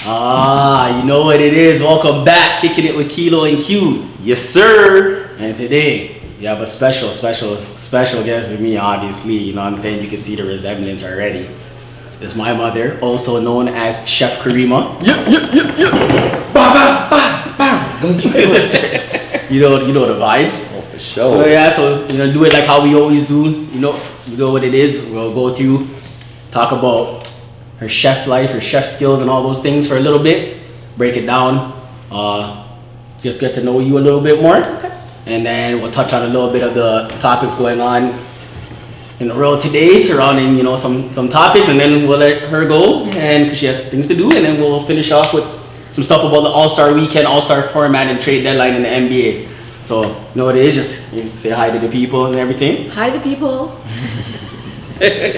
You know what it is. Welcome back, Kicking It with Kelo and Q. Yes, sir. And today, we have a special guest with me, obviously. You know what I'm saying? You can see the resemblance already. It's my mother, also known as Chef Kareema. Yep. Ba, ba, ba, ba. Don't you you know the vibes. Oh, for sure. So do it like how we always do. You know what it is. We'll go through, talk about her chef life, her chef skills, and all those things for a little bit. Break it down. Just get to know you a little bit more, and then we'll touch on a little bit of the topics going on in the world today, surrounding some topics, and then we'll let her go, and because she has things to do, and then we'll finish off with some stuff about the All-Star Weekend, All-Star format, and trade deadline in the NBA. So you know what it is. Just say hi to the people and everything. Hi, the people. You said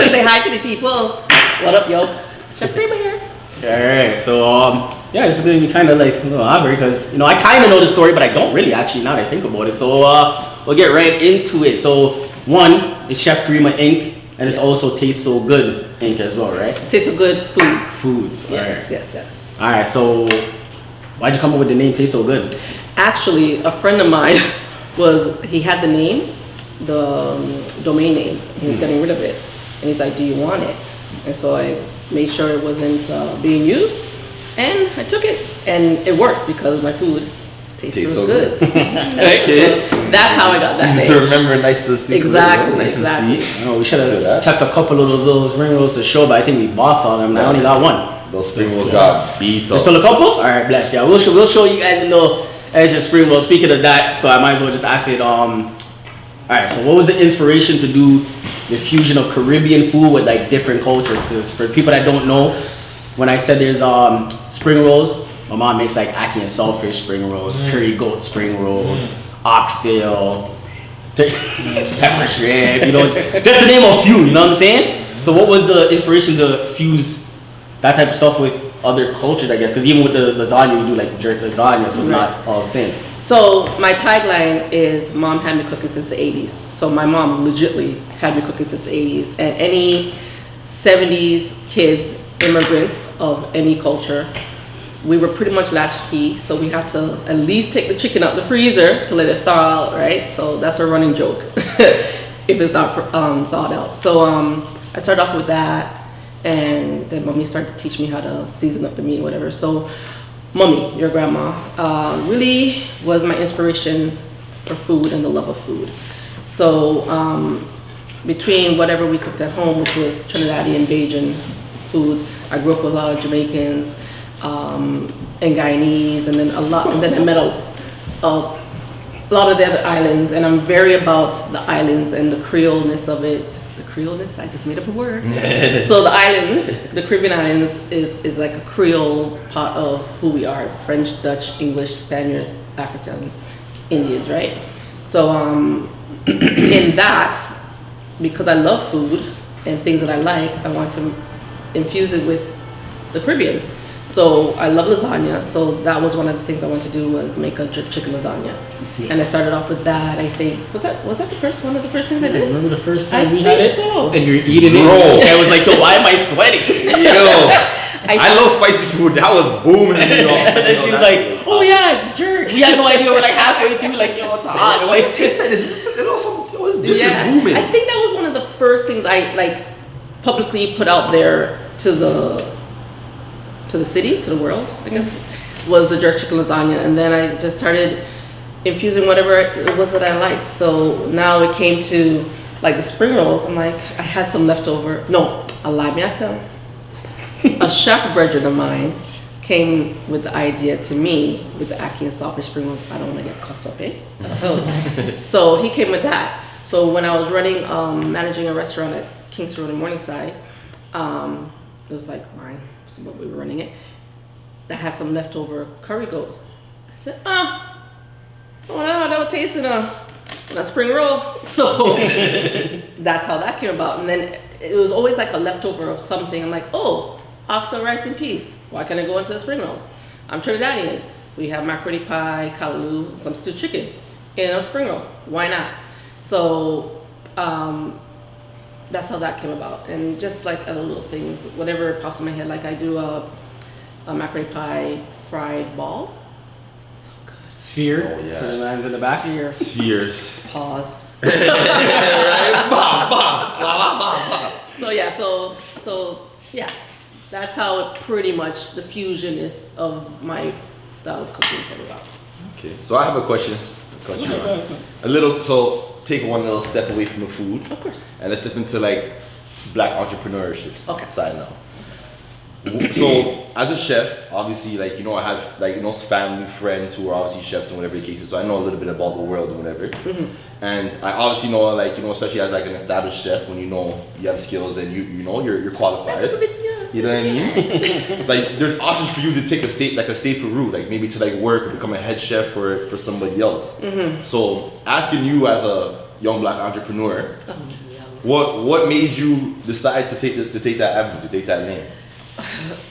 to say hi to the people. What up, yo? Chef Kareema here. Alright, so it's gonna be kind of like a little awkward because I kind of know the story, but I don't really actually now that I think about it. So we'll get right into it. So one is Chef Kareema Inc. and it's also Taste So Good Inc. as well, right? Taste So Good Foods. Foods. Yes. Alright, so why'd you come up with the name Taste So Good? Actually, a friend of mine he had the name, the domain name. He was getting rid of it, and he's like, "Do you want it?" And so I made sure it wasn't being used, and I took it, and it works because my food tastes so good. Right? Okay. So that's how I got that name. Easy to remember, nice to see. Exactly. Nice and sweet. I know we should have kept a couple of those spring rolls to show, but I think we boxed all of them. I only got one. Those spring rolls got beat up. There's still a couple? All right, bless. Yeah, we'll show you guys a little extra spring roll. Speaking of that, so I might as well just ask it. All right, so what was the inspiration to do the fusion of Caribbean food with like different cultures? Because for people that don't know, when I said there's spring rolls, my mom makes like ackee and saltfish spring rolls, curry goat spring rolls, oxtail, pepper shrimp, just to name a few, you know what I'm saying? So what was the inspiration to fuse that type of stuff with other cultures, I guess? Because even with the lasagna, you do like jerk lasagna, so it's not all the same. So my tagline is "Mom had me cooking since the '80s." So my mom legitly had me cooking since the '80s, and any '70s kids, immigrants of any culture, we were pretty much latchkey. So we had to at least take the chicken out the freezer to let it thaw out, right? So that's a running joke if it's not thawed out. So I started off with that, and then mommy started to teach me how to season up the meat, whatever. So mommy, your grandma, really was my inspiration for food and the love of food. So between whatever we cooked at home, which was Trinidadian, Bajan foods, I grew up with a lot of Jamaicans and Guyanese, and then I met a lot of the other islands, and I'm very about the islands and the Creole-ness of it. The Creole-ness, I just made up a word. So the islands, the Caribbean islands, is like a Creole part of who we are: French, Dutch, English, Spaniards, African, Indians, right? So in that, because I love food and things that I like, I want to infuse it with the Caribbean. So I love lasagna, so that was one of the things I wanted to do, was make a jerk chicken lasagna. And I started off with that, I think. Was that one of the first things I did? Remember the first time we had it? So. And you're eating it. I was like, yo, why am I sweating? Yo, I love spicy food. That was booming. And then she's like, oh yeah, it's jerk. We had no idea. We're like halfway through, like, yo, it's hot. Like, it tastes like this. It was different. Yeah, booming. I think that was one of the first things I like publicly put out there to the city, to the world, I guess, was the jerk chicken lasagna. And then I just started infusing whatever it was that I liked. So now it came to like the spring rolls. I'm like, I had some leftover. No, allow me to tell. A chef brethren of mine came with the idea to me with the ackee and saltfish spring rolls. I don't want to get cussed up, eh? So he came with that. So when I was managing a restaurant at Kingston Road in Morningside, it was like mine. So we were running it. I had some leftover curry goat. I said, that would taste in a spring roll. So that's how that came about. And then it was always like a leftover of something. I'm like, oxtail rice and peas. Why can't I go into the spring rolls? I'm Trinidadian. We have macaroni pie, callaloo, some stewed chicken in a spring roll. Why not? So that's how that came about. And just like other little things, whatever pops in my head. Like I do a macaroni pie fried ball. It's so good. Sphere. Oh, yeah. For the man's in the back. Sphere. Sears. Pause. Right? Bam, bam, bam, bam, bam. So yeah, so yeah, that's how it pretty much the fusion is of my style of cooking came about. Okay, so I have a question. A little, so take one little step away from the food. Of course. And let's step into like black entrepreneurship Okay. side now. So as a chef, obviously, like, you know, I have like, you know, family, friends who are obviously chefs and whatever the case is. So I know a little bit about the world and whatever. And I obviously know, like, you know, especially as like an established chef, when you know you have skills and you know you're qualified. You know what I mean? Like, there's options for you to take a safer route, like maybe to like work or become a head chef for somebody else. So asking you as a young black entrepreneur, what made you decide to take that avenue, to take that lane?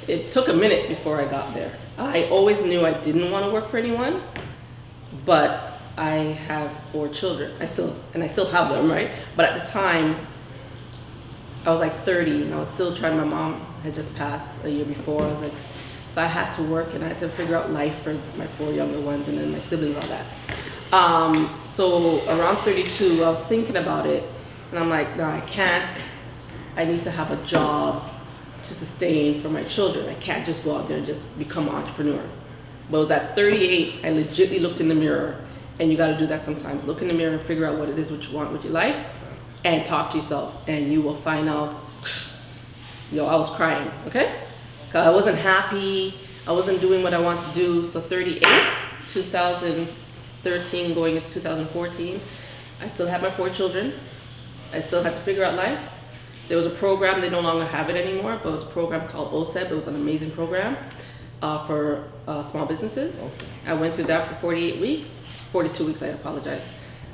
It took a minute before I got there. I always knew I didn't want to work for anyone, but I have 4 children. I still have them, right? But at the time, I was like 30 and I was still trying. My mom had just passed a year before. I was like, so I had to work and I had to figure out life for my 4 younger ones and then my siblings, all that. So around 32, I was thinking about it and I'm like, no, I can't. I need to have a job to sustain for my children. I can't just go out there and just become an entrepreneur. But it was at 38, I legitimately looked in the mirror, and you gotta do that sometimes. Look in the mirror and figure out what it is what you want with your life, and talk to yourself, and you will find out, I was crying, okay? Cause I wasn't happy, I wasn't doing what I want to do. So 38, 2013 going into 2014, I still had my 4 children. I still had to figure out life. There was a program, they no longer have it anymore, but it was a program called OSEB. It was an amazing program for small businesses. Okay. I went through that for 42 weeks, I apologize.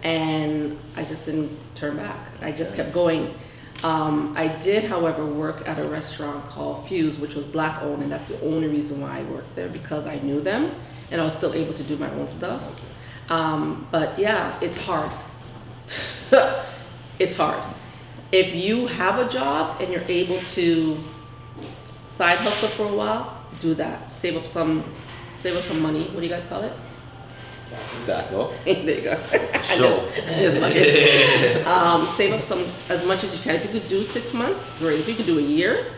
And I just didn't turn back. I just kept going. I did, however, work at a restaurant called Fuse, which was black owned, and that's the only reason why I worked there, because I knew them and I was still able to do my own stuff. But yeah, it's hard. It's hard. If you have a job and you're able to side hustle for a while, do that. Save up some money. What do you guys call it? Stack up. There you go. Sure. Save up some, as much as you can. If you could do 6 months, great. If you could do a year,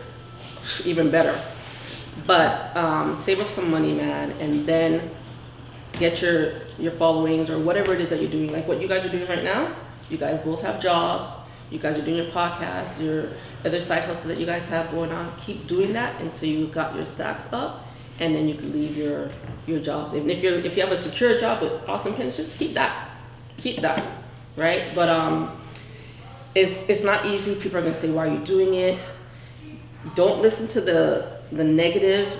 even better. But save up some money, man, and then get your followings or whatever it is that you're doing. Like what you guys are doing right now. You guys both have jobs. You guys are doing your podcast, your other side hustles that you guys have going on. Keep doing that until you got your stacks up, and then you can leave your jobs. Even if you have a secure job with awesome pension, keep that, right? But it's not easy. People are gonna say, "Why are you doing it?" Don't listen to the negative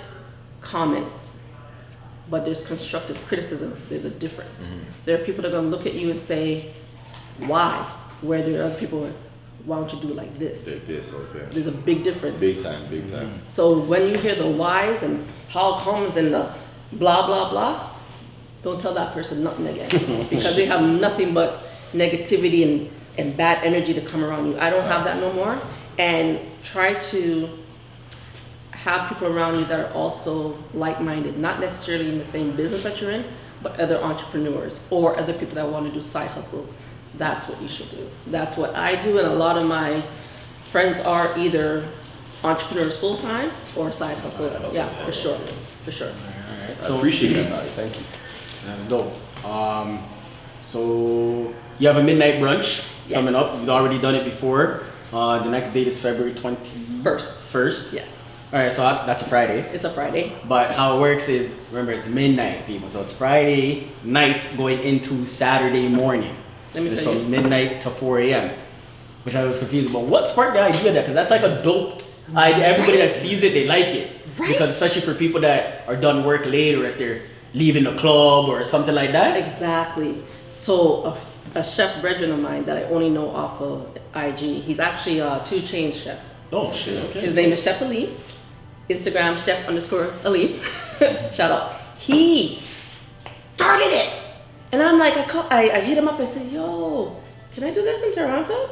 comments, but there's constructive criticism. There's a difference. There are people that are gonna look at you and say, "Why?" Where there are other people, why don't you do it like this? Like this, okay. There's a big difference. Big time. So when you hear the whys and how comes and the blah, blah, blah, don't tell that person nothing again. Because they have nothing but negativity and bad energy to come around you. I don't have that no more. And try to have people around you that are also like-minded, not necessarily in the same business that you're in, but other entrepreneurs or other people that want to do side hustles. That's what you should do. That's what I do, and a lot of my friends are either entrepreneurs full-time or side hustle. Yeah, for sure. All right. So I appreciate that, Nari. Thank you. That's dope. So you have a midnight brunch coming up. You've already done it before. The next date is February 21st. Yes. All right, so that's a Friday. It's a Friday. But how it works is, remember, it's midnight, people. So it's Friday night going into Saturday morning. Let me it's tell you. from midnight to 4 a.m., which I was confused about. What sparked the idea of that? Because that's like a dope idea. Everybody that sees it, they like it. Right. Because especially for people that are done work late or if they're leaving the club or something like that. Exactly. So a chef brethren of mine that I only know off of IG, he's actually a 2 Chainz chef. Oh, shit. Okay. His name is Chef Aleem. Instagram chef_Aleem. Shout out. He started it. And I'm like, I hit him up. I said, yo, can I do this in Toronto?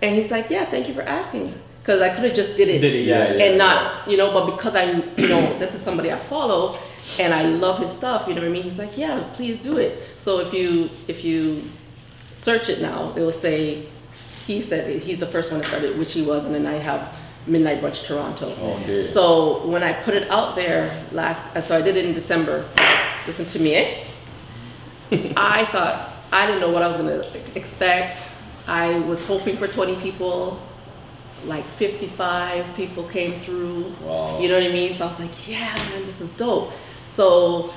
And he's like, yeah, thank you for asking. Because I could have just did it, Yeah. and not, but because this is somebody I follow and I love his stuff, you know what I mean? He's like, yeah, please do it. So if you search it now, it will say, he said it, he's the first one that started, which he was, and then I have Midnight Brunch Toronto. Okay. So when I put it out there so I did it in December. Listen to me, eh? I didn't know what I was gonna expect. I was hoping for 20 people. Like 55 people came through. Wow. You know what I mean? So I was like, yeah, man, this is dope. So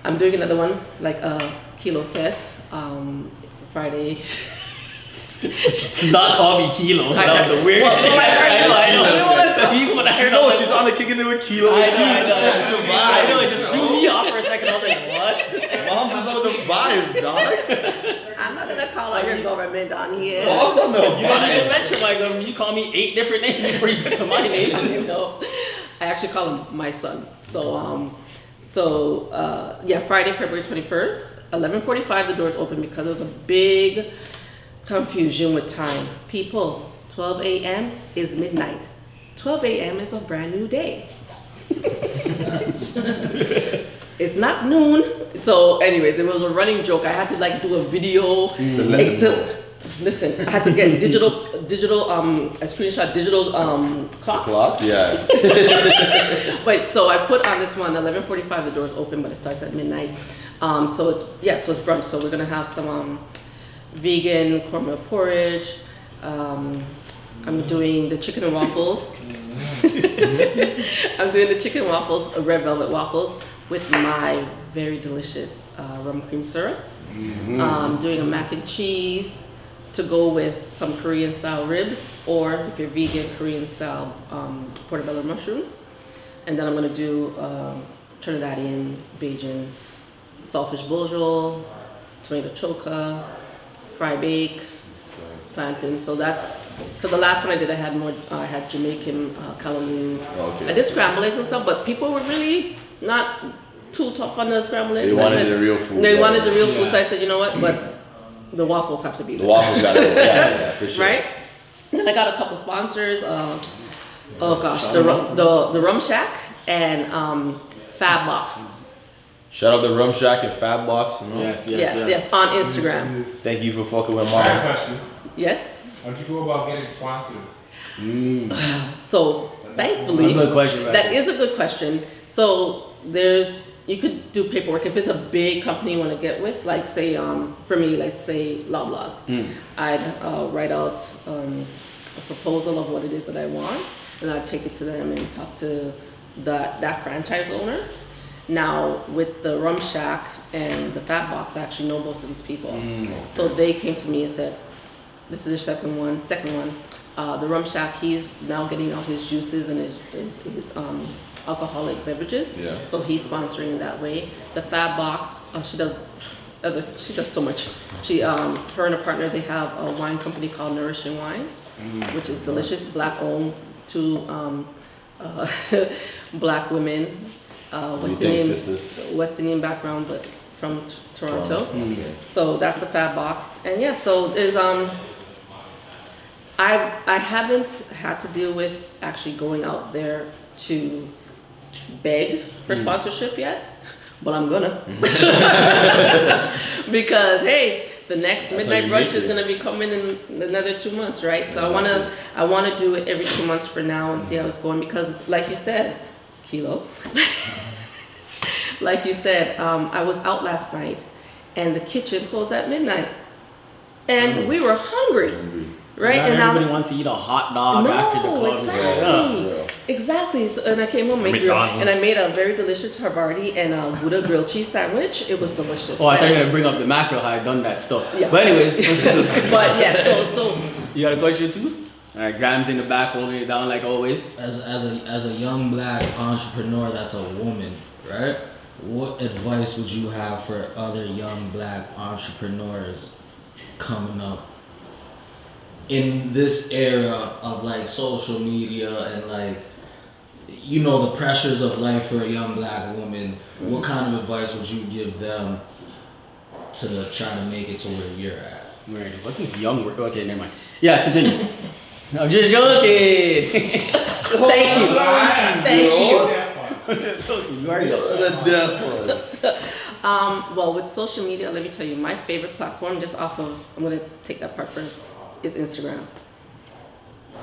I'm doing another one, like Kelo said, Friday. Not call me Kelo, so that was the weirdest thing. I know. Even when I heard No, she's on the Kickin' with Kelo. I know, it just threw me off for a second. I was like, what? Mom's is on the vibes, dog. I'm not gonna call out your government on here. Mom's on the vibes. You didn't even mention my government. You call me 8 different names before you get to my name. I actually call him my son. So, Friday, February 21st, 11:45, the doors open because there was a big confusion with time. People, 12 a.m. is midnight. 12 a.m. is a brand new day. It's not noon. So anyways, it was a running joke. I had to do a video. Listen, I had to get digital, I screenshot digital clocks. Clocks, yeah. Wait, so I put on this one, 11:45, the doors open, but it starts at midnight. So it's brunch. So we're gonna have some vegan cornmeal porridge. I'm doing the chicken and waffles. I'm doing the chicken waffles, red velvet waffles, with my very delicious rum cream syrup. Doing a mac and cheese to go with some Korean style ribs, or if you're vegan, Korean style portobello mushrooms. And then I'm gonna do Trinidadian Bajan saltfish boljol, tomato choka, fry bake, plantain. So that's, because the last one I did, I had Jamaican Kelo Q. Okay. I did scrambled eggs and stuff, but people were really not too tough on the scrambled eggs. They wanted the real food. They wanted the real food, so I said, you know what, but the waffles have to be there. The waffles got it. Yeah, for sure. Right? Then I got a couple sponsors. The Rum Shack and Fab Box. Shout out the Rum Shack and Fab Box. Yes, on Instagram. Thank you for fucking with I mom. have a question. Yes. How'd you go about getting sponsors? So thankfully, That's a good question, right? That is a good question. So you could do paperwork if it's a big company you want to get with, like say for me, like say Loblaws. I'd write out a proposal of what it is that I want, and I'd take it to them and talk to that franchise owner. Now with the Rum Shack and the Fat Box, I actually know both of these people. So they came to me and said, this is the second one. The Rum Shack, he's now getting out his juices and his alcoholic beverages. Yeah. So he's sponsoring in that way. The Fab Box, she does so much. Her and a partner, they have a wine company called Nourishing Wine, which is delicious, black owned, 2 black women, West Indian background, but from Toronto. So that's the Fab Box, and yeah, so there's I haven't had to deal with actually going out there to beg for sponsorship yet, but I'm gonna. Because hey, the next Midnight Brunch is gonna be coming in another 2 months, right? So I wanna do it every 2 months for now and see how it's going, because it's like you said, Kelo. Like you said, I was out last night and the kitchen closed at midnight, and we were hungry. Right, Not and everybody wants to eat a hot dog after the club. Exactly. So, and I came home and I made a very delicious Havarti and a Gouda grilled cheese sandwich. It was delicious. Oh, I thought you were gonna bring up the mackerel. I had done that stuff. Yeah. But anyways, but yeah, so you got a question too? All right, Graham's in the back holding it down like always. As a young black entrepreneur that's a woman, right? What advice would you have for other young black entrepreneurs coming up in this era of like social media and like, you know, the pressures of life for a young black woman? What kind of advice would you give them to try to make it to where you're at? Right. What's this young word? Okay, never mind. Yeah, continue. I'm just joking. Thank you. Thank you. Joking. You already know. Well, with social media, let me tell you, my favorite platform, just off of, I'm gonna take that part first, is Instagram.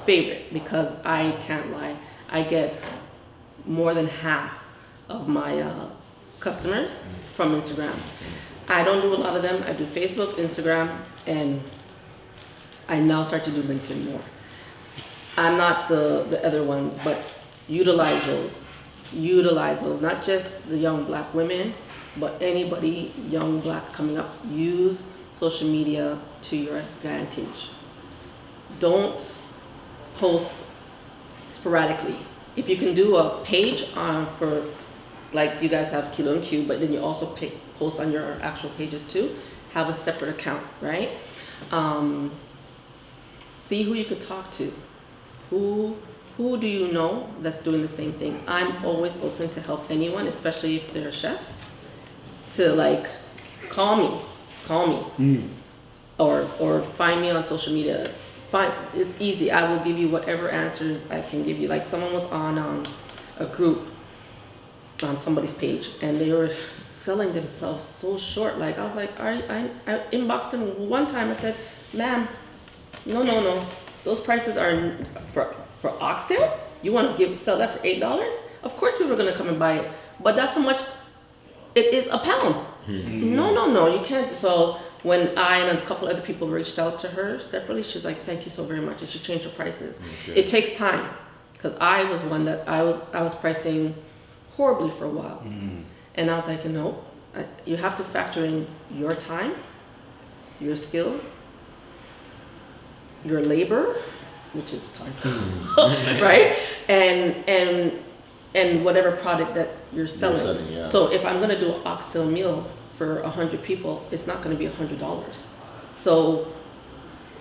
Favorite, because I can't lie, I get more than half of my customers from Instagram. I don't do a lot of them. I do Facebook, Instagram, and I now start to do LinkedIn more. I'm not the other ones, but utilize those. Utilize those, not just the young black women, but anybody young black coming up. Use social media to your advantage. Don't post sporadically. If you can do a page on for, like you guys have Kelo Q, but then you also post on your actual pages too, have a separate account, right? See who you could talk to. Who do you know that's doing the same thing? I'm always open to help anyone, especially if they're a chef, to like call me, or find me on social media. It's easy. I will give you whatever answers I can give you. Like someone was on a group on somebody's page, and they were selling themselves so short. Like I was like, I inboxed them one time. I said, "Ma'am, no. Those prices are for oxtail. You want to sell that for $8? Of course, people are gonna come and buy it. But that's how much it is a pound. No, you can't." So when I and a couple other people reached out to her separately, she was like, "Thank you so very much," and she changed her prices. Okay. It takes time, because I was one that I was pricing horribly for a while, and I was like, no, you have to factor in your time, your skills, your labor, which is time, right? And whatever product that you're selling. Yeah. So if I'm gonna do an oxtail meal for 100 people, it's not gonna be $100. So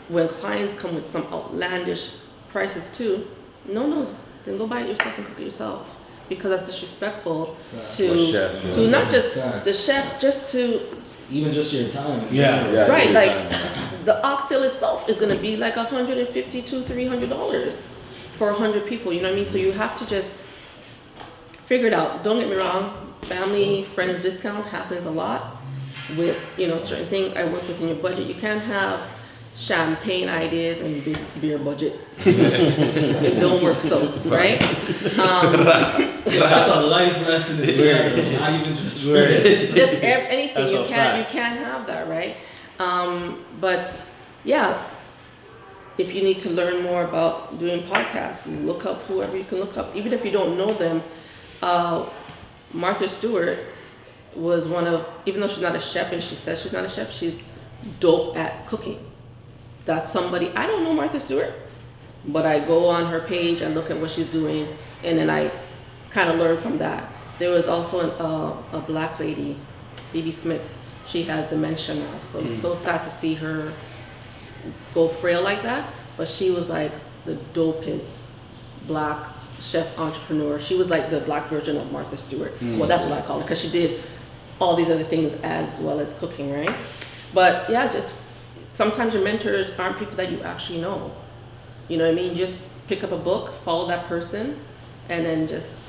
when clients come with some outlandish prices too, no, then go buy it yourself and cook it yourself, because that's disrespectful to not just the chef, just to even just your time. Yeah. Right, like the oxtail itself is gonna be like $150 to $300 for 100 people. You know what I mean? So you have to just figure it out. Don't get me wrong. Family, friends discount happens a lot with certain things. I work within your budget. You can't have champagne ideas and big beer budget. It don't work so, right? That's a life lesson in general, not even just spirits. Just anything. That's You can't have that, right? But yeah, if you need to learn more about doing podcasts, look up whoever you can look up, even if you don't know them. Martha Stewart was one of, even though she's not a chef and she says she's not a chef, she's dope at cooking. That's somebody, I don't know Martha Stewart, but I go on her page, I look at what she's doing, and then I kind of learn from that. There was also a black lady, Phoebe Smith. She has dementia now, so it's so sad to see her go frail like that, but she was like the dopest black chef entrepreneur. She was like the black version of Martha Stewart. Well, that's what I call her, because she did all these other things as well as cooking, right? But yeah, just sometimes your mentors aren't people that you actually know. You know what I mean? Just pick up a book, follow that person, and then just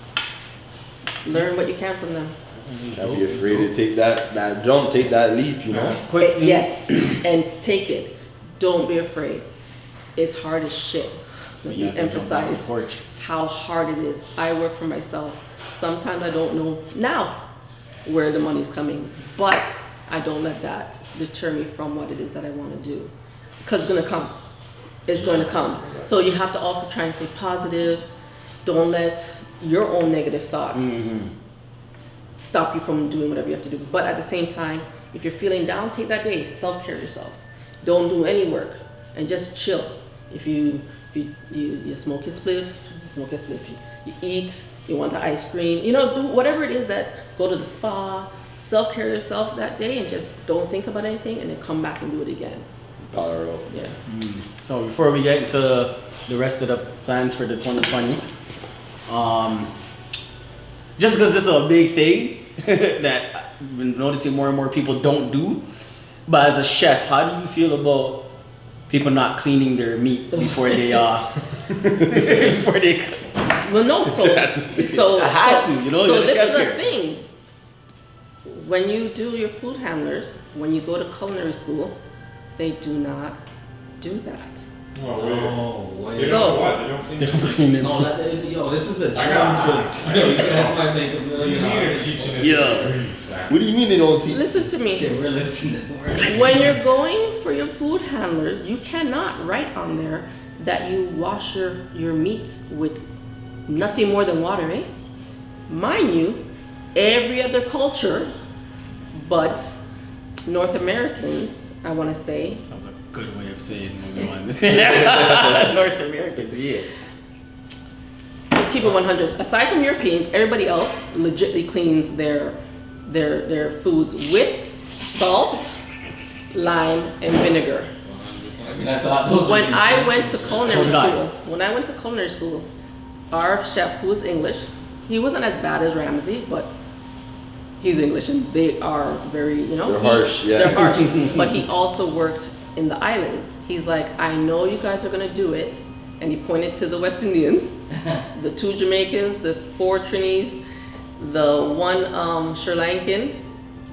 learn what you can from them. Don't be afraid to take that jump, take that leap, Quickly. Yes, and take it. Don't be afraid. It's hard as shit. Let me emphasize how hard it is. I work for myself. Sometimes I don't know now where the money's coming, but I don't let that deter me from what it is that I want to do, because it's going to come. It's going to come. So you have to also try and stay positive. Don't let your own negative thoughts stop you from doing whatever you have to do. But at the same time, if you're feeling down, take that day. Self-care yourself. Don't do any work and just chill. If you smoke a spliff, you smoke a spliff. You eat, you want the ice cream, do whatever it is go to the spa, self-care yourself that day, and just don't think about anything, and then come back and do it again. Colorado. Yeah. So before we get into the rest of the plans for the 2020, just because this is a big thing that I've been noticing more and more people don't do, But as a chef, how do you feel about people not cleaning their meat before they before they? Well, no. So I had to, you know. So you're the this chef is the here. thing. When you do your food handlers, when you go to culinary school, they do not do that. Oh, really? Oh, They wait. So- don't what? They don't They clean don't clean their No, meat. yo, this is a I got- gem for you guys might make $1 You million. need to teach in this Yeah. degrees, man. What do you mean they don't teach? Listen to me. Okay, we're listening. When you're going for your food handlers, you cannot write on there that you wash your meat with nothing more than water, eh? Mind you, every other culture but North Americans, I want to say, That was a good way of saying moving on. North Americans, yeah. keep it 100. Aside from Europeans, everybody else legitly cleans their foods with salt, lime, and vinegar. I mean, I thought those When were the I went to essentials. culinary So did I. school, our chef, who was English, he wasn't as bad as Ramsey, but he's English and they are very, They're harsh, yeah. They're harsh. But he also worked in the islands. He's like, I know you guys are gonna do it. And he pointed to the West Indians, the 2 Jamaicans, the 4 Trinis, the 1 Sri Lankan,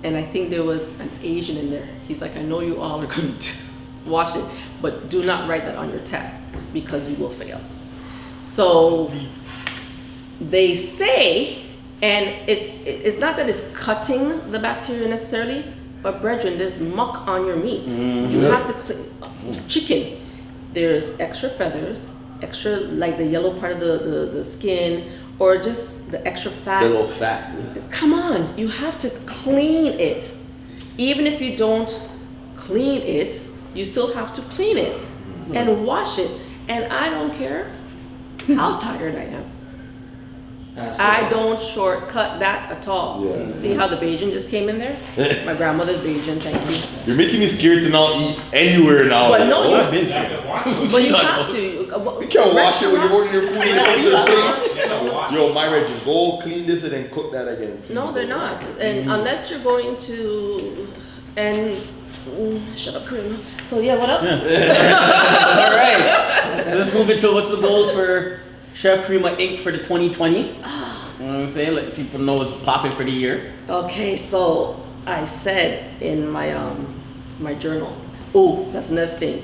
and I think there was an Asian in there. He's like, I know you all are gonna watch it, but do not write that on your test because you will fail. So they say, and it's not that it's cutting the bacteria necessarily, but brethren, there's muck on your meat. You have to clean. Chicken, there's extra feathers, extra like the yellow part of the skin, or just the extra fat. Little fat. Come on, you have to clean it. Even if you don't clean it, you still have to clean it and wash it. And I don't care how tired I am. I don't shortcut that at all. Yeah. See how the Bajan just came in there? My grandmother's Bajan, thank you. You're making me scared to not eat anywhere now. But no, Oh, I've been You have scared. to wash it. But you have to. you can't wash it when you're ordering your food and it comes to the plate. You have to wash Yo, my Reggie, go clean this and then cook that again. No, they're not. And unless you're going to, and shut up, Kareema. So yeah, what up? All right. So let's move into what's the goals for Chef Kareema Inc. for the 2020. You know what I'm saying? Let people know what's popping for the year. Okay, so I said in my my journal. Oh, that's another thing.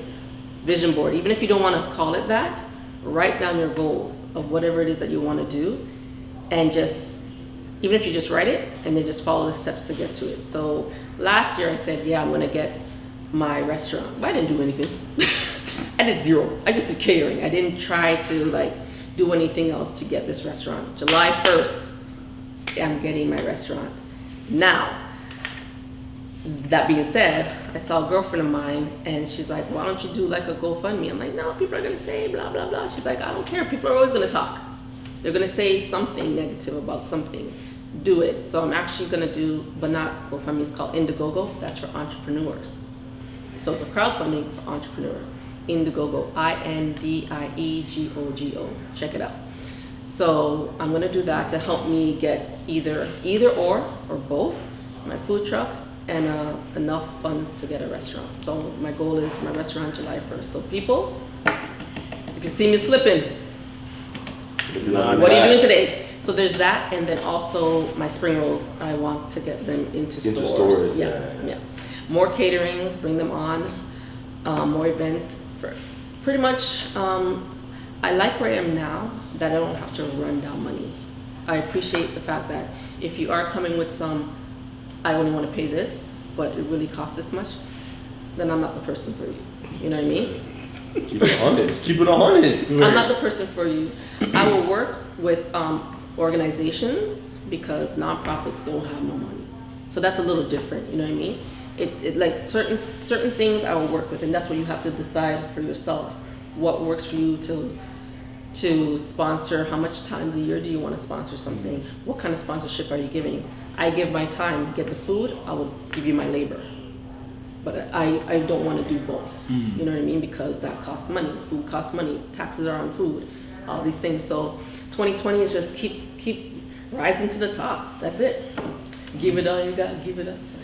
Vision board. Even if you don't want to call it that, write down your goals of whatever it is that you want to do, and just even if you just write it and then just follow the steps to get to it. So last year I said, yeah, I'm gonna get my restaurant, but I didn't do anything. I did zero. I just did catering. I didn't try to like do anything else to get this restaurant. July 1st, I'm getting my restaurant. Now, that being said, I saw a girlfriend of mine and she's like, why don't you do like a GoFundMe? I'm like, no, people are gonna say blah, blah, blah. She's like, I don't care, people are always gonna talk. They're gonna say something negative about something. Do it. So I'm actually gonna do, but not GoFundMe, it's called Indiegogo. That's for entrepreneurs. So it's a crowdfunding for entrepreneurs. Indiegogo, INDIEGOGO. Check it out. So I'm gonna do that to help me get either or both, my food truck and enough funds to get a restaurant. So my goal is my restaurant July 1st. So people, if you see me slipping, what are you doing today? So there's that, and then also my spring rolls. I want to get them into stores. Yeah. More caterings, bring them on. More events. For pretty much, I like where I am now that I don't have to run down money. I appreciate the fact that if you are coming with some, I only want to pay this, but it really costs this much, then I'm not the person for you. You know what I mean? Keep it honest. Keep it honest. I'm not the person for you. I will work with organizations because nonprofits don't have no money. So that's a little different, you know what I mean? It like certain things I will work with, and that's what you have to decide for yourself. What works for you to sponsor, how much times a year do you want to sponsor something? What kind of sponsorship are you giving? I give my time, get the food, I will give you my labor. But I don't want to do both. You know what I mean? Because that costs money. Food costs money. Taxes are on food. All these things. So 2020 is just keep rising to the top. That's it. Give it all you got. Give it up. Sorry.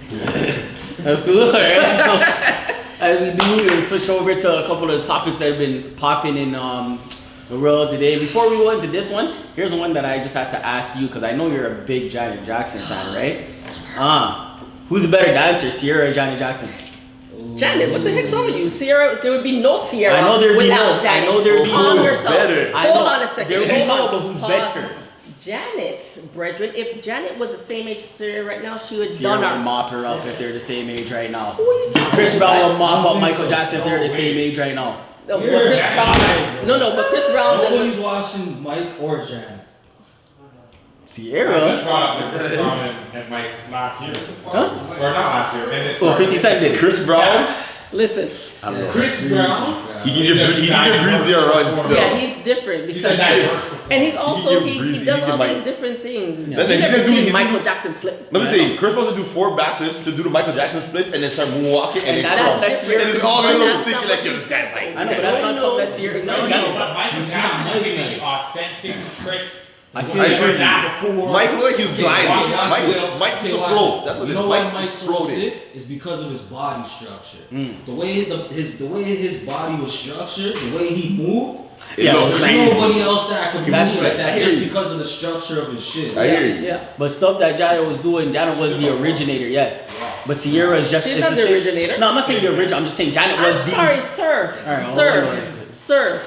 That's cool. Alright, so as we do is switch over to a couple of topics that have been popping in the world today. Before we go into this one, here's one that I just had to ask you because I know you're a big Janet Jackson fan, right? Who's a better dancer, Sierra or Janet Jackson? Janet, what the heck's wrong with you? Sierra, there would be no Sierra I know there'd be without no- Janet. I know there'd be Calm no- yourself. better. I Hold know. on a second. There would be Hold no, on. but who's Pause. better? Janet, brethren, if Janet was the same age as Sierra right now, she would Sierra done our... would mop her up if they're the same age right now. Who are you talking Chris about? Brown will mop up I Michael think so. Jackson if they're the No same way. age right now. No, but Yeah. Chris Brown... No, but Chris Brown Nobody's doesn't... watching Mike or Janet. I just Sierra? brought up the Chris Brown and Mike last year. Huh? Or not last year. And it's Oh, 50 Cent did. Chris Brown, Listen, Chris Brown. he can breeze you around still. yeah, he's different He's a because... diverse performer. And he's also, can he breezy, does he can all Mike- these different things. Yeah. You've Then he never can do- he seen can Michael do- Jackson flip. Let me see, Chris supposed to do 4 backflips to do the Michael Jackson splits and then start moonwalking and then that's- come. that's And your- it's all But gonna look that's sticky not like, what yo, you this guy's said, like. I know, but that's not something that's your... No, that's- but Michael Jackson is giving the authentic Chris. I feel I like agree. That before. Mike looked like he was gliding. Mike Mike was- Mike was Okay, a watch float. it. That's what You it know is. why Mike Mike's was so floating. sick? Is because of his body structure. The way the way his body was structured, the way he moved. It Yeah, looked but There's crazy. nobody else that can move That's like right. that I hear just you. because of the structure of his shit. I hear you. Yeah. But stuff that Janet was doing, Janet was the originator, yes. But Sierra is just... She's it's not the same- originator. No, I'm not saying the original. I'm just saying Janet was I'm the... sorry, sir. All right, hold sir. on. Sir.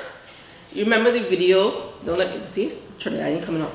You remember the video? Don't let me see. Trinidad ain't coming up.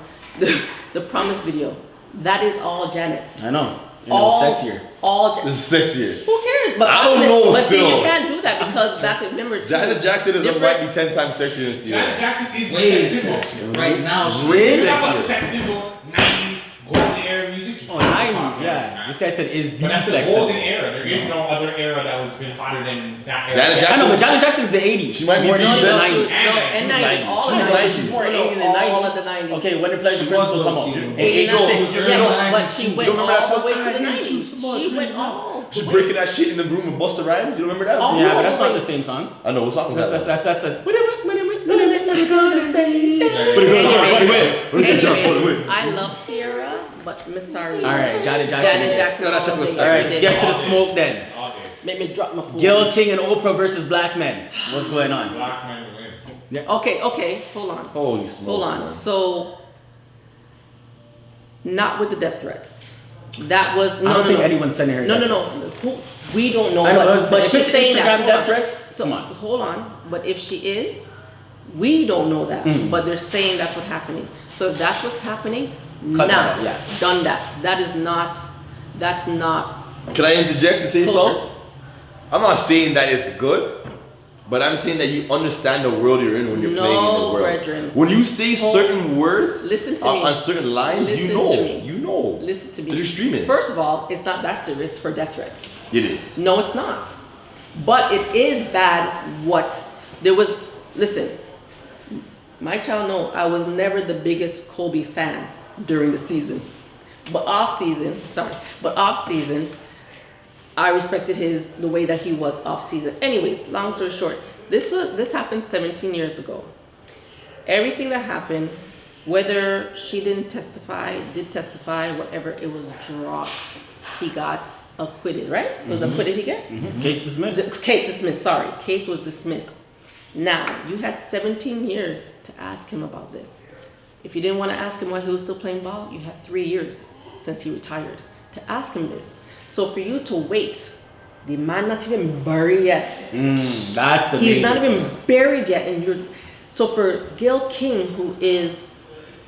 The promise video. That is all Janet. I know. And it was sexier. All Janet. This is 6 years. Who cares? But I don't know But see, still. you can't do that because back remember too, Janet Jackson is different- unlikely 10 times sexier than Janet Sierra. Jackson is the Way sex symbol. sexier. Right now, she Way It's is. not about sexier. sex symbol, 90s, golden era music. Oh, 90s, yeah. This guy said is the But that's the sex golden symbol. era. There is no other era that was been hotter than that era. Janet I Jackson- know, but Janet Jackson's the 80s. She might be More the than the best. 90s. No, and 90s. All of She's the 90s. She's more 80 than All 90s. of the 90s. Okay, when the Pleasure She Principle was come low out? key. 86. You Yeah, know- but she you went remember that all the song? way to I the hate you 90s. so much. She went all She the way. breaking that shit in the room with Busta Rhymes. You remember that? Oh, Yeah, but that's not wait. the same song. I know what song was That's that? that's the. Anyways, I love Sierra, but Miss Sorry. All right, Janet Jackson. Janet Jackson. Yeah, that's all what- day, All right, every let's day. get to the smoke then. Okay. Make me drop my phone. Gail King and Oprah versus Black Men. What's going on? Black man win. Okay, hold on. Holy smokes. Hold on. man. So, not with the death threats. That was no. I don't no, think no. anyone's sending her. No, death no. threats. Who, we don't know. I know, but if she's it's saying that. Instagram Hold death on. threats, So come on. hold on. But if she is, we don't know that. But they're saying that's what's happening. So if that's what's happening, Cut that nah, out, yeah. done that. That is not. That's not. Can I interject and say Kosher. so? I'm not saying that it's good, but I'm saying that you understand the world you're in when you're No, playing in the world. brethren. When you say Hold- certain words Listen to on, me. on certain lines, Listen you know. to me. You know. Listen to me. They're extremists. First of all, it's not that serious for death threats. It is. No, it's not. But it is bad what there was. Listen, my child know I was never the biggest Kobe fan during the season. But off season, I respected the way that he was off season. Anyways, long story short, this happened 17 years ago. Everything that happened, whether she did testify, whatever, it was dropped. He got acquitted, right? It was acquitted he get? Case dismissed. Case dismissed, sorry. Case was dismissed. Now, you had 17 years to ask him about this. If you didn't want to ask him why he was still playing ball, you had 3 years since he retired to ask him this. So for you to wait, the man not even buried yet. That's the. He's major not even thing. buried yet, and you're. So for Gail King,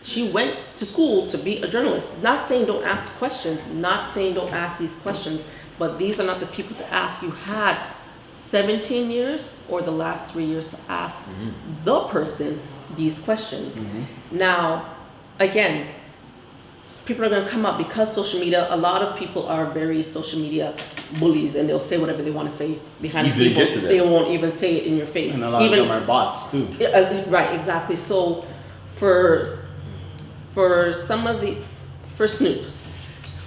she went to school to be a journalist. Not saying don't ask questions, not saying don't ask these questions, but these are not the people to ask. You had 17 years or the last 3 years to ask the person these questions. Now, again, people are going to come up because social media, a lot of people are very social media bullies and they'll say whatever they want to say behind Easy to people. get to them. They won't even say it in your face. And a lot of them are bots too. Right, exactly. So for Snoop,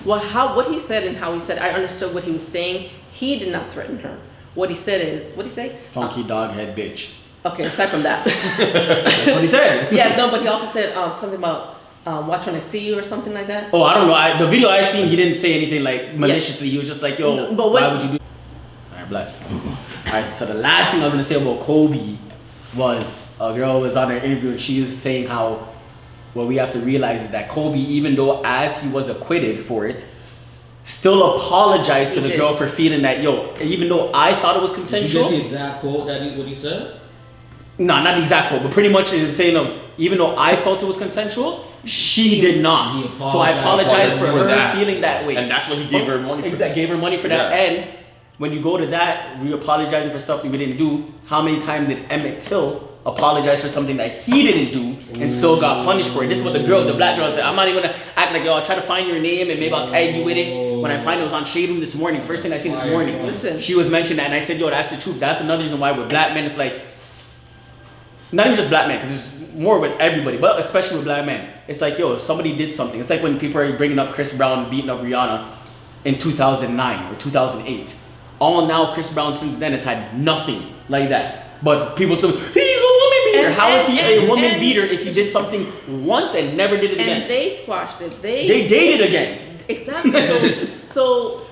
what he said and how he said, I understood what he was saying. He did not threaten her. What he said is, what did he say? Funky dog head bitch. Okay, aside from that. That's what he said. Yeah, no, but he also said something about Watch When I See You or something like that. Oh, I don't know. The video I seen, he didn't say anything like maliciously. He was just like, yo, No, but why would you do? All right, bless. All right, so the last thing I was gonna say about Kobe was a girl was on her interview and she was saying how what we have to realize is that Kobe, even though as he was acquitted for it, still apologized to the girl for feeling that, yo, even though I thought it was consensual. Did you get the exact quote what he said? No, not the exact quote, but pretty much it's saying of, even though I felt it was consensual, she did not. So I apologize for her feeling that way. And that's what he gave her money for. Exactly, gave her money for that. And when you go to that, we apologizing for stuff that we didn't do. How many times did Emmett Till apologize for something that he didn't do and still got punished for it? This is what the black girl said. I'm not even gonna act like, yo, I'll try to find your name and maybe I'll tag you with it. When I find it was on Shade Room this morning, first thing I seen this morning. Listen. She was mentioning that and I said, yo, that's the truth. That's another reason why with black men, it's like, not even just black men, because it's more with everybody, but especially with black men. It's like, yo, somebody did something. It's like when people are bringing up Chris Brown beating up Rihanna in 2009 or 2008. All now, Chris Brown since then has had nothing like that. But people say, he's a woman beater. How is he a woman beater if he did something once and never did it again? And they squashed it. They dated again. Exactly. So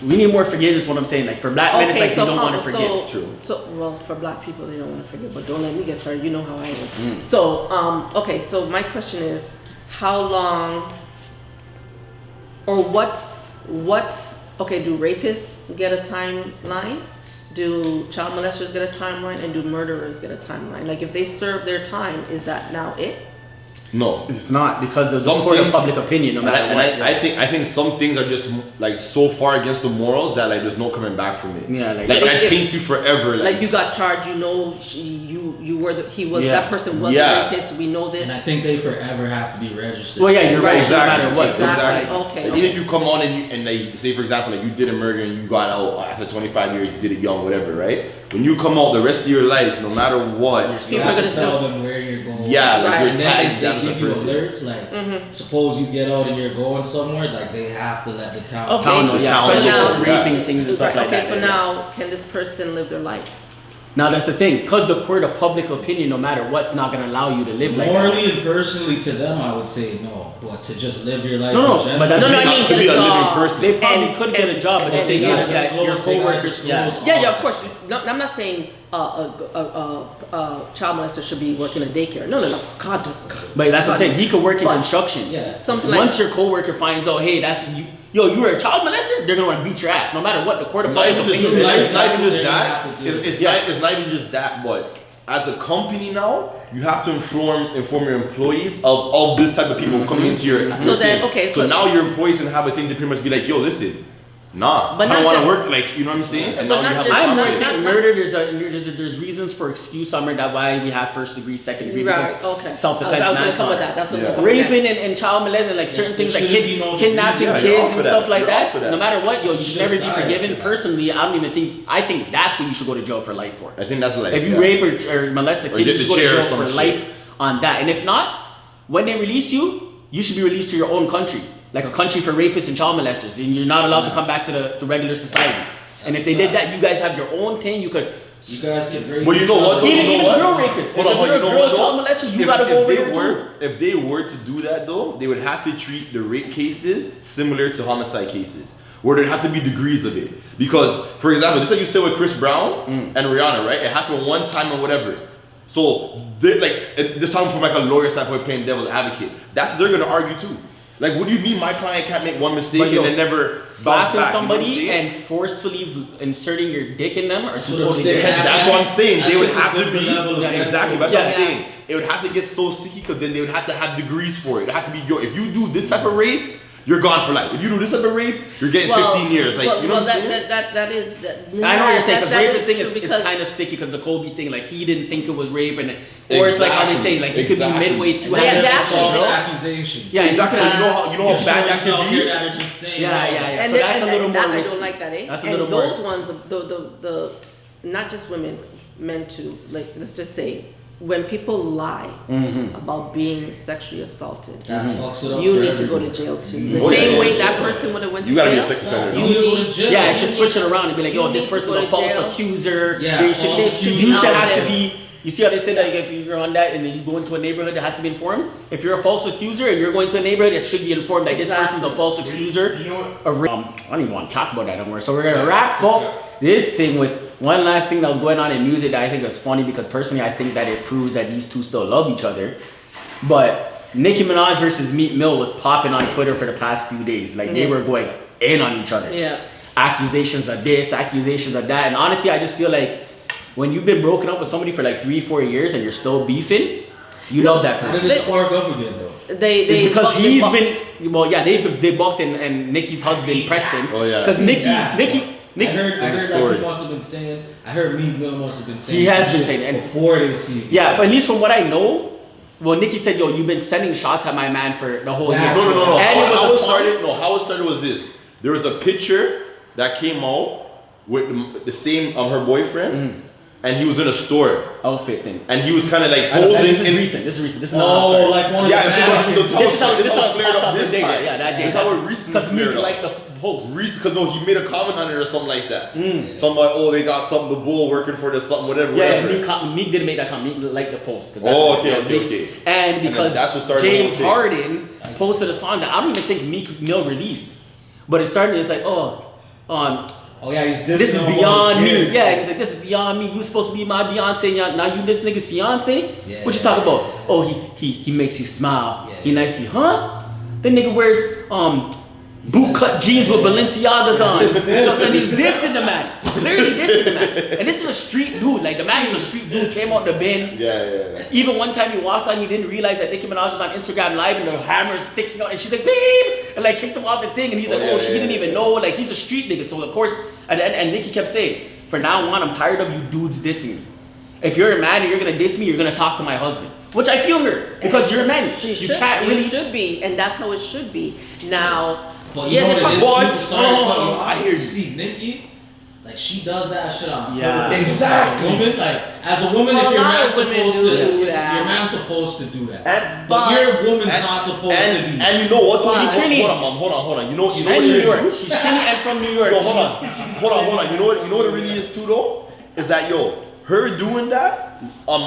we need more forgiveness, what I'm saying. Like for black men, it's like they don't want to forgive. True. So, well, for black people, they don't want to forgive, but don't let me get started. You know how I am. So my question is, how long, or what, do rapists get a timeline? Do child molesters get a timeline? And do murderers get a timeline? Like, if they serve their time, is that now it? No, it's not, because there's some court of public opinion no matter what. I think some things are just like so far against the morals that like there's no coming back from it. Yeah, like that taints you forever. Like you got charged, you know, you were that person was the rapist. We know this. And I think they forever have to be registered. Well, yeah, you're right. Exactly. No matter what. Exactly. Okay. Even if you come on and they say, for example, like you did a murder and you got out after 25 years, you did it young, whatever, right? When you come out the rest of your life, no matter what, you have to tell them where you're going. Yeah, like right. you're tagged down as a Give you person. alerts, like suppose you get out and you're going somewhere, like they have to let the town. Okay. Town, especially So if it's raping things and stuff like that. Okay, so now can this person live their life? Now that's the thing, because the court of public opinion, no matter what's not gonna allow you to live like that. Morally and personally to them, I would say no, but to just live your life. No, but that's I mean to get be a a living job. person. They probably could get a job, but the thing is that your coworkers, Yeah, of course. I'm not saying child molester should be working in daycare. No. God. But that's what I'm saying. He could work in construction. Yeah. Something like once your coworker finds out, hey, that's you. Yo, you were a child molester. They're gonna want to beat your ass, no matter what. The court of public opinion. It's not even just that. It's not even just that, but as a company now, you have to inform your employees of this type of people coming into your thing. So now your employees can have a thing to pretty much be like, yo, listen, I don't want to work, like, you know what I'm saying? And now you have I'm more thinking murder. There's reasons for excuse on murder. That's why we have first degree, second degree, because self-defense, manslaughter. Raping and child molesting, like certain things like kidnapping kids and stuff like that. No matter what, yo, you should never be forgiven. Personally, I don't even think. I think that's what you should go to jail for life for. I think that's life. If you rape or molest a kid, you should go to jail for life on that. And if not, when they release you, you should be released to your own country. Like a country for rapists and child molesters, and you're not allowed to come back to the regular society. And if they did that, you guys have your own thing. You guys can rape. But you know what? Even girl rapists. Hold on, you know what? Child molester, you gotta go over there too. If they were to do that though, they would have to treat the rape cases similar to homicide cases, where there'd have to be degrees of it. Because, for example, just like you said with Chris Brown and Rihanna, right? It happened one time or whatever. So, like, this time from like a lawyer standpoint, playing devil's advocate, that's what they're gonna argue too. Like, what do you mean my client can't make one mistake and then never slapping back, somebody and forcefully inserting your dick in them or totally different? That's what I'm saying. They would have to be exactly. That's what I'm saying. It would have to get so sticky because then they would have to have degrees for it. It would have to be if you do this type of rape, you're gone for life. If you do this type of rape, you're getting 15 years. Like, you know what I'm saying? That is. I know what you're saying, because rape thing is it's kind of sticky because the Kobe thing, like he didn't think it was rape, and or it's like how they say, like it could be midway through. Accusation. Yeah, exactly. You know how bad that can be. Yeah. So that's a little more risky. I don't like that, eh? That's a little more. And those ones, the not just women, men too. Like, let's just say, when people lie about being sexually assaulted, you need to go to jail too. The same way that person would have went to jail. You gotta be a sex offender. It should switch it around and be like, yo, this person's a false accuser. You should have to be. You see how they say that if you're on that and then you go into a neighborhood that has to be informed? If you're a false accuser and you're going to a neighborhood that should be informed that this person's a false accuser, You know what? I don't even want to talk about that anymore. So we're gonna wrap up this thing with one last thing that was going on in music that I think is funny because personally I think that it proves that these two still love each other. But Nicki Minaj versus Meek Mill was popping on Twitter for the past few days. Like they were going in on each other. Yeah. Accusations of this, accusations of that. And honestly, I just feel like when you've been broken up with somebody for like 3-4 years and you're still beefing, you love that How person. did it spark up again though? It's because he's been, well, yeah, they bucked and Nicki's husband Preston. Oh, yeah. Because Nicki, I heard the that story. he must have been saying. I heard Meek Mill must have been saying. He has that been shit saying it. And before they see. yeah, at least from what I know, well, Nicki said, yo, you've been sending shots at my man for the whole year. No. And it was How a it song. started? No, how it started was this. There was a picture that came out with the same her boyfriend, and he was in a store, Outfit thing. and he was kind of like I know, posing. this is in, recent. This is recent. This is Oh, like one of Yeah, the I'm saying bad this is how this it is flared up this day. time. Yeah, that day. This is how it recently Because Meek flared up. liked the post. Because no, he made a comment on it or something like that. Somebody, oh, they got something, the bull working for this, something, whatever. Yeah, whatever. Meek didn't make that comment. Meek liked the post. 'Cause Oh, that's- okay. And then because that's what started the James whole thing. Harden posted a song that I don't even think Meek Mill released, but it started. It's like, Oh yeah, he's this is dissing him beyond about his me. kids. Yeah, he's like, this is beyond me. You supposed to be my Beyonce. Now you this nigga's fiance. Yeah, What you talking yeah, about? yeah. Oh, he makes you smile. Yeah, He yeah. nicely, huh? The nigga wears boot cut jeans with Balenciagas on. So he's dissing the man. Clearly dissing the man. And this is a street dude. Like the man is a street dude. Came out the bin. Yeah. Even one time he walked on, he didn't realize that Nicki Minaj was on Instagram Live and the hammer's sticking out, and she's like, babe, and like kicked him out the thing, and he's like, yeah, she didn't even know, like he's a street nigga. So of course, and Nicki kept saying, for now on, I'm tired of you dudes dissing me. If you're a man and you're gonna diss me, you're gonna talk to my husband. Which I feel her, because you're a man. She You should. can't You really. should be, and that's how it should be. Now, But you know they're what it is? What? People started cutting Oh, off. I hear you. See, Nicki, like she does that shit on Yeah. purpose. Exactly. As a woman, as a woman, Well, if a your lot man's of women supposed do to, that. your man's supposed to do that. And- but your But- woman's and- not supposed to be. And you know what? Though? She Trini. Hold on, mom. Hold on. You know what And it New is, York. dude? She's Trini and from New York. Yo, hold on. You know what it really is too though? Is that her doing that, on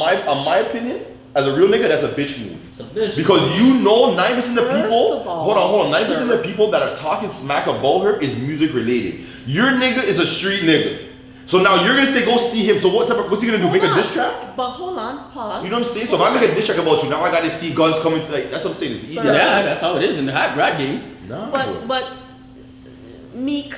my opinion, as a real nigga, that's a bitch move. It's a bitch. Because you know 90% of the First people, of all, hold on, 90% of sir. the people that are talking smack about her is music related. Your nigga is a street nigga. So now you're gonna say go see him. So what's he gonna do? Make a diss track? But hold on, pause. You know what I'm saying? So if I make a diss track about you, now I gotta see guns coming to like that's what I'm saying. It's easy. Yeah, that's how it is in the rap game. Nah, But Meek,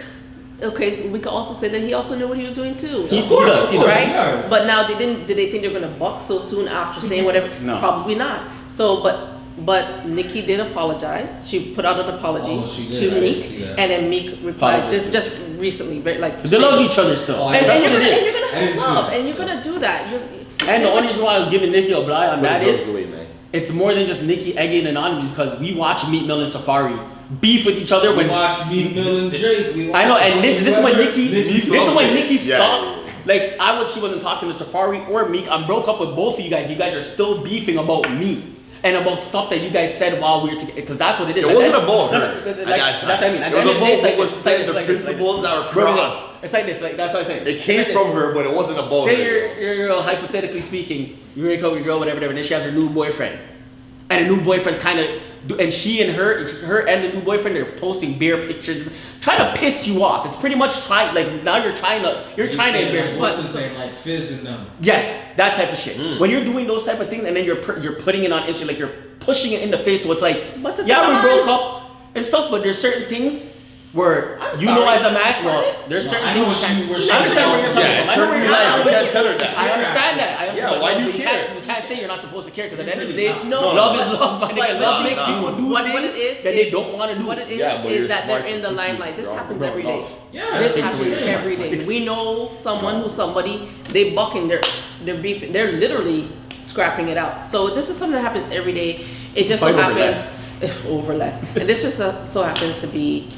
okay, we could also say that he also knew what he was doing too. He does. Right? Yeah. But now did they think they're gonna buck so soon after saying whatever? No. Probably not. So but Nicki did apologize. She put out an apology Oh, she did. to I didn't Meek, see that. and then Meek replied Apologized. just recently, very like. They love each other still. Oh, And, That's and what you're it gonna, is. and you're gonna I have didn't see love, that. and you're gonna do that. And the only reason why I was giving Nicki a blind on Put the that drugs is away, man. it's more than just Nicki egging and on because we watch Meek Mill and Safari beef with each other We when watch Meek Mill and Drake. We I know, watch and this is when Nicki Meek this is loves when it. Nicki Yeah, stopped. yeah, yeah. Like she wasn't talking to Safari or Meek. I broke up with both of you guys. You guys are still beefing about me. And about stuff that you guys said while we were together, because that's what it is. It At wasn't the end- about no, her no, at like, that time. That's what I mean. At It the was end of the day, about it's like what was this, said, it's the like this, it's like principles this. that were Bro, crossed. It's like this. Like that's what I'm saying. It came from her, but it wasn't about Say her. you're hypothetically speaking, you break up with your girl, whatever, and then she has her new boyfriend, and the new boyfriend's kind of, and she and her and the new boyfriend, they're posting bare pictures, trying to piss you off. It's pretty much trying, like now you're trying to embarrass. What's his name? Like Fizz and them. Yes, that type of shit. When you're doing those type of things, and then you're putting it on Instagram, like you're pushing it in the face. So it's like, But it's yeah, we fine. broke up and stuff, but there's certain things where I'm you know sorry. as a man, well, there's No, certain I know things. what you you were can't- saying. I understand where you're coming Yeah, from. it's I know her where you're life. coming You from. can't tell her that. I understand that. Yeah, but why do you you care? You can't say you're not supposed to care because at the end of the day, No. love is love. My nigga, But love makes nah. people do what things it is that they don't want to do. What it is Yeah, but you're that smart they're in the to limelight. This keep happens wrong. every day. Love. Yeah, This takes happens away the every smarts. day. We know someone who's somebody, they bucking, they're beefing, they're literally scrapping it out. So this is something that happens every day. It just so Fight over happens less. over less. And this just so happens to be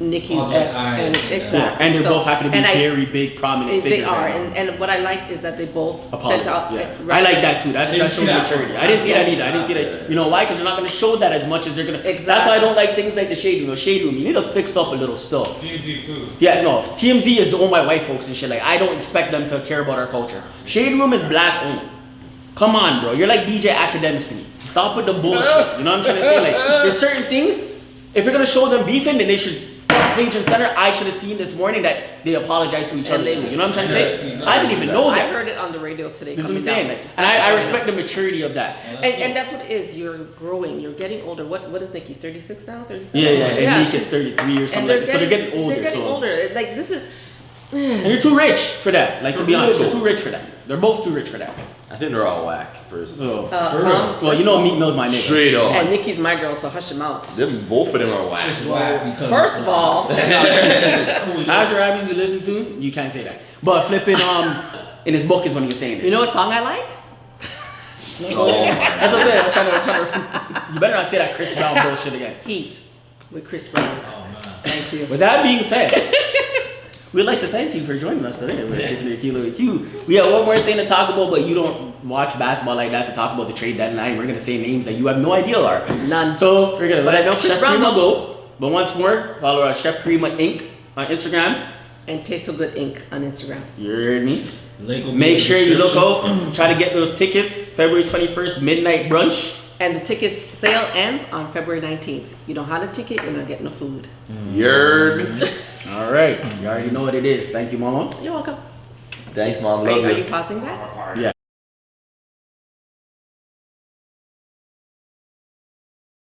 Nicki's Public ex, eye, and yeah. exactly. Yeah, and they So- both happen to be and I- very big, prominent They figures. are, right now. and what I liked is that they both sent Apologies. out. Yeah. I like that too. That didn't shows see that maturity. part. I didn't see that Yeah. either. I didn't see that. You know why? Because they're not going to show that as much as they're going to. Exactly. That's why I don't like things like the shade room. The shade room, you need to fix up a little stuff. TMZ too. Yeah, no. TMZ is owned by white folks and shit. Like I don't expect them to care about our culture. Shade room is black only. Come on, bro. You're like DJ Academics to me. Stop with the bullshit. You know what I'm trying to say? Like, there's certain things, if you're gonna show them beefing, then they should front page and center. I should have seen this morning that they apologize to each other too. You know what I'm trying to say? I didn't even know I that. heard it on the radio today. This is what I'm coming saying. down. Like, and I respect the maturity of that. And that's what it is. You're growing. You're getting older. What is Nikki? 36 now? 37? Yeah, and Meek is 33 or something. And So they're getting older. They're getting so. older. Like this is. And you're too rich for that. Like, to be honest, you're too rich for that. They're both too rich for that. I think they're all whack, personally. So, Well, you know, Meek Mill's my nigga. Straight up. And Nikki's my girl, so hush him out. Both of them are whack. First of all, After Abby's you listen to, you can't say that. But flipping in his book is when he was saying this. you know what song I like? Oh, That's what I said. I'm trying to. You better not say that Chris Brown bullshit again. Heat with Chris Brown. Oh man. Thank you. With that being said, we'd like to thank you for joining us today with Kelo Q. We have one more thing to talk about, but you don't watch basketball like that to talk about the trade deadline. We're gonna say names that you have no idea are. None. So we're gonna But I let know Chris Chef Brown Kareema though. go. But once more, follow our Chef Kareema Inc. on Instagram. And Taste So Good Inc. on Instagram. You heard me. Link will be in Make the sure you look description. out. Try to get those tickets. February 21st, midnight brunch. And the tickets sale ends on February 19th. You don't have a ticket, you're not getting no food. you heard me? All right. You already know what it is. Thank you, Mama. You're welcome. Thanks, Mom. Are Love you you. pausing that? Yeah.